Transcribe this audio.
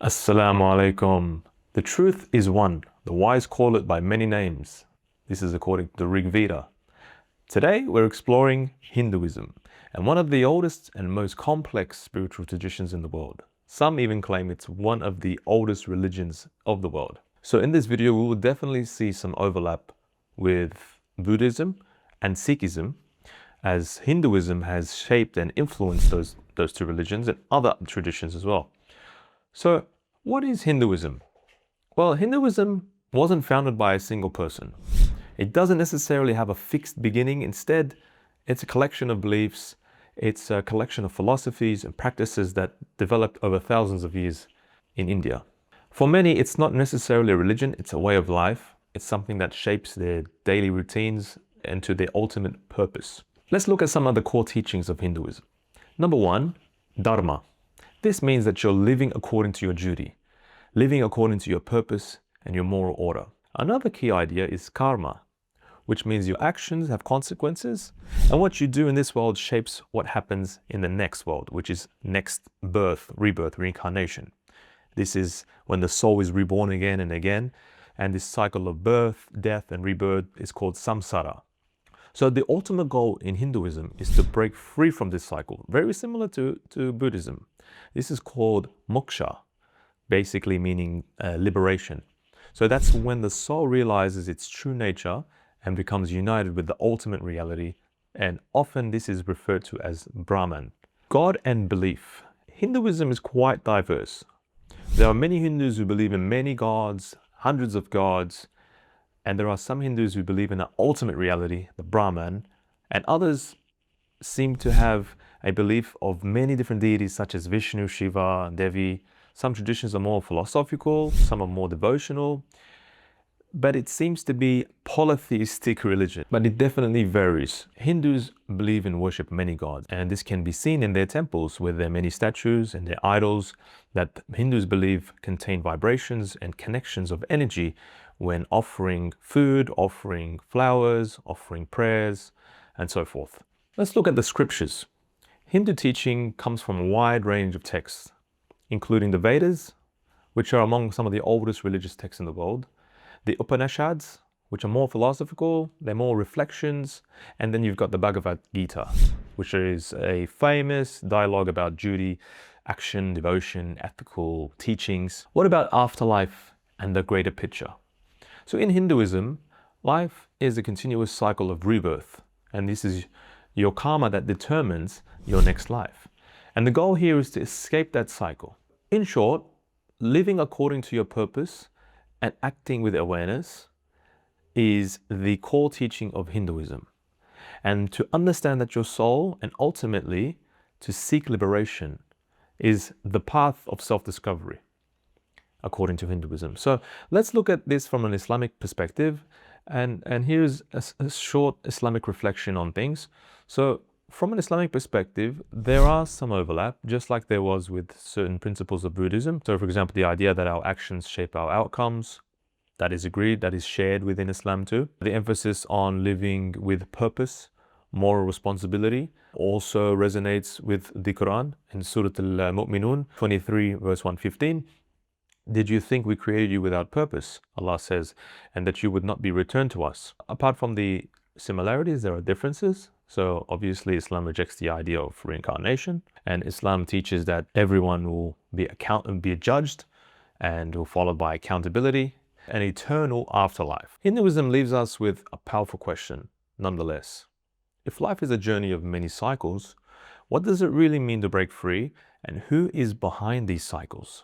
Assalamu alaikum. The truth is one. The wise call it by many names. This is according to the Rig Veda. Today we're exploring Hinduism, and one of the oldest and most complex spiritual traditions in the world. Some even claim it's one of the oldest religions of the world. So in this video we will definitely see some overlap with Buddhism and Sikhism, as Hinduism has shaped and influenced those two religions and other traditions as well. So, what is Hinduism? Well, Hinduism wasn't founded by a single person. It doesn't necessarily have a fixed beginning. Instead, it's a collection of beliefs. It's a collection of philosophies and practices that developed over thousands of years in India. For many, it's not necessarily a religion, it's a way of life. It's something that shapes their daily routines and to their ultimate purpose. Let's look at some of the core teachings of Hinduism. Number one, dharma. This means that you're living according to your duty, living according to your purpose and your moral order. Another key idea is karma, which means your actions have consequences, and what you do in this world shapes what happens in the next world, which is next birth, rebirth, reincarnation. This is when the soul is reborn again and again, and this cycle of birth, death, and rebirth is called samsara. So the ultimate goal in Hinduism is to break free from this cycle, very similar to Buddhism. This is called moksha, basically meaning liberation. So that's when the soul realizes its true nature and becomes united with the ultimate reality, and often this is referred to as Brahman. God and belief. Hinduism is quite diverse. There are many Hindus who believe in many gods, hundreds of gods, and there are some Hindus who believe in an ultimate reality, the Brahman, and others seem to have a belief of many different deities such as Vishnu, Shiva, and Devi. Some traditions are more philosophical, some are more devotional, but it seems to be polytheistic religion, but it definitely varies. Hindus believe in worship many gods, and this can be seen in their temples with their many statues and their idols that Hindus believe contain vibrations and connections of energy when offering food, offering flowers, offering prayers, and so forth. Let's look at the scriptures. Hindu teaching comes from a wide range of texts, including the Vedas, which are among some of the oldest religious texts in the world, the Upanishads, which are more philosophical, they're more reflections, and then you've got the Bhagavad Gita, which is a famous dialogue about duty, action, devotion, ethical teachings. What about afterlife and the greater picture? So in Hinduism, life is a continuous cycle of rebirth, and this is your karma that determines your next life. And the goal here is to escape that cycle. In short, living according to your purpose and acting with awareness is the core teaching of Hinduism. And to understand that your soul and ultimately to seek liberation is the path of self-discovery, according to Hinduism. So let's look at this from an Islamic perspective, and here's a short Islamic reflection on things. So from an Islamic perspective, there are some overlap, just like there was with certain principles of Buddhism. So for example, the idea that our actions shape our outcomes, that is agreed, that is shared within Islam too. The emphasis on living with purpose, moral responsibility, also resonates with the Quran in Surah Al-Mu'minun 23 verse 115. Did you think we created you without purpose? Allah says, and that you would not be returned to us. Apart from the similarities, there are differences. So obviously Islam rejects the idea of reincarnation, and Islam teaches that everyone will be judged and will followed by accountability, an eternal afterlife. Hinduism leaves us with a powerful question, nonetheless. If life is a journey of many cycles, what does it really mean to break free, and who is behind these cycles?